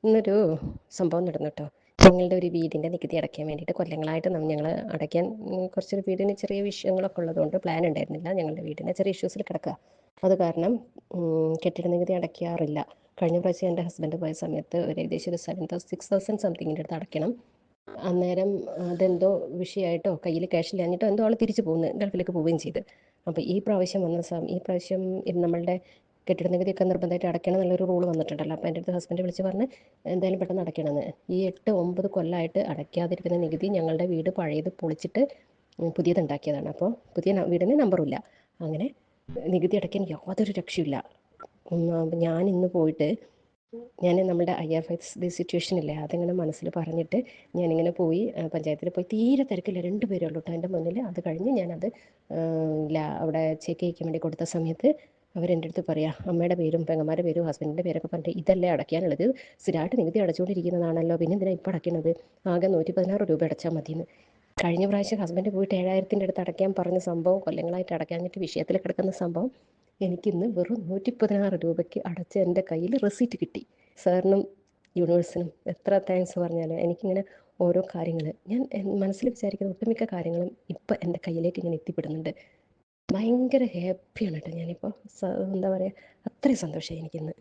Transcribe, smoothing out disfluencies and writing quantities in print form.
ഇന്നൊരു സംഭവം നടന്നു കേട്ടോ. ഞങ്ങളുടെ ഒരു വീടിൻ്റെ നികുതി അടയ്ക്കാൻ വേണ്ടിയിട്ട് കൊല്ലങ്ങളായിട്ട് ഞങ്ങൾ അടയ്ക്കാൻ കുറച്ചൊരു വീടിന് ചെറിയ വിഷയങ്ങളൊക്കെ ഉള്ളതുകൊണ്ട് പ്ലാൻ ഉണ്ടായിരുന്നില്ല. ഞങ്ങളുടെ വീടിന് ചെറിയ ഇഷ്യൂസിൽ കിടക്കുക. അത് കാരണം കെട്ടിട നികുതി അടയ്ക്കാറില്ല. കഴിഞ്ഞ പ്രാവശ്യം എൻ്റെ ഹസ്ബൻഡ് പോയ സമയത്ത് ഒരു ഏകദേശം ഒരു 6,000 സംതിങ്ങിൻ്റെ അടുത്ത് അടയ്ക്കണം. അന്നേരം അതെന്തോ വിഷയമായിട്ടോ കയ്യിൽ ക്യാഷ് ഇല്ലാഞ്ഞിട്ടോ എന്തോ ആൾ തിരിച്ചു പോകുന്നു, ഗൾഫിലേക്ക് പോവുകയും ചെയ്ത്. അപ്പോൾ ഈ പ്രാവശ്യം ഈ പ്രാവശ്യം നമ്മളുടെ കെട്ടിട നികുതിയൊക്കെ നിർബന്ധമായിട്ട് അടയ്ക്കണം എന്നുള്ളൊരു റൂൾ വന്നിട്ടുണ്ടല്ലോ. അപ്പോൾ എൻ്റെ അടുത്ത് ഹസ്ബൻഡ് വിളിച്ച് പറഞ്ഞ് എന്തായാലും പെട്ടെന്ന് അടയ്ക്കണമെന്ന്. ഈ 8-9 കൊല്ലമായിട്ട് അടയ്ക്കാതിരിക്കുന്ന നികുതി ഞങ്ങളുടെ വീട് പഴയത് പൊളിച്ചിട്ട് പുതിയതുണ്ടാക്കിയതാണ്. അപ്പോൾ പുതിയ വീടിന് നമ്പറുമില്ല. അങ്ങനെ നികുതി അടയ്ക്കാൻ യാതൊരു രക്ഷയില്ല. ഞാൻ ഇന്ന് പോയിട്ട് നമ്മുടെ IR5 സിറ്റുവേഷൻ ഇല്ലേ, അതിങ്ങനെ മനസ്സിൽ പറഞ്ഞിട്ട് ഞാനിങ്ങനെ പോയി പഞ്ചായത്തിൽ പോയി. തീരെ തിരക്കില്ല, 2 പേരേ ഉള്ളൂ കേട്ടോ എൻ്റെ മുന്നിൽ. അത് കഴിഞ്ഞ് ഞാനത് അവിടെ ചെക്ക് ചെയ്യിക്കാൻ വേണ്ടി കൊടുത്ത സമയത്ത് അവരെൻ്റെ അടുത്ത് പറയാം, അമ്മയുടെ പേരും പെങ്ങന്മാരുടെ പേരും ഹസ്ബൻഡിൻ്റെ പേരൊക്കെ പറഞ്ഞിട്ട് ഇതല്ലേ അടയ്ക്കാനുള്ളത്, സ്ഥിരമായിട്ട് നികുതി അടച്ചുകൊണ്ടിരിക്കുന്നതാണല്ലോ, പിന്നെ എന്തിനാണ് ഇപ്പോൾ അടയ്ക്കുന്നത്, ആകെ 116 രൂപ അടച്ചാൽ മതിയെന്ന്. കഴിഞ്ഞ പ്രാവശ്യം ഹസ്ബൻഡ് പോയിട്ട് 7,000-ൻ്റെ അടുത്ത് അടയ്ക്കാൻ പറഞ്ഞ സംഭവം, കൊല്ലങ്ങളായിട്ട് അടയ്ക്കാഞ്ഞിട്ട് വിഷയത്തിൽ കിടക്കുന്ന സംഭവം, എനിക്കിന്ന് വെറും 116 രൂപയ്ക്ക് അടച്ച് എൻ്റെ കയ്യിൽ റെസീറ്റ് കിട്ടി. സാറിനും യൂണിവേഴ്സിനും എത്ര താങ്ക്സ് പറഞ്ഞാലും എനിക്കിങ്ങനെ ഓരോ കാര്യങ്ങൾ ഞാൻ മനസ്സിൽ വിചാരിക്കുന്ന ഒട്ടുമിക്ക കാര്യങ്ങളും ഇപ്പം എൻ്റെ കയ്യിലേക്ക് ഇങ്ങനെ എത്തിപ്പെടുന്നുണ്ട്. ഭയങ്കര ഹാപ്പിയാണ് കേട്ടോ ഞാനിപ്പോൾ. എന്താ പറയുക, അത്രയും സന്തോഷമായി എനിക്കിന്ന്.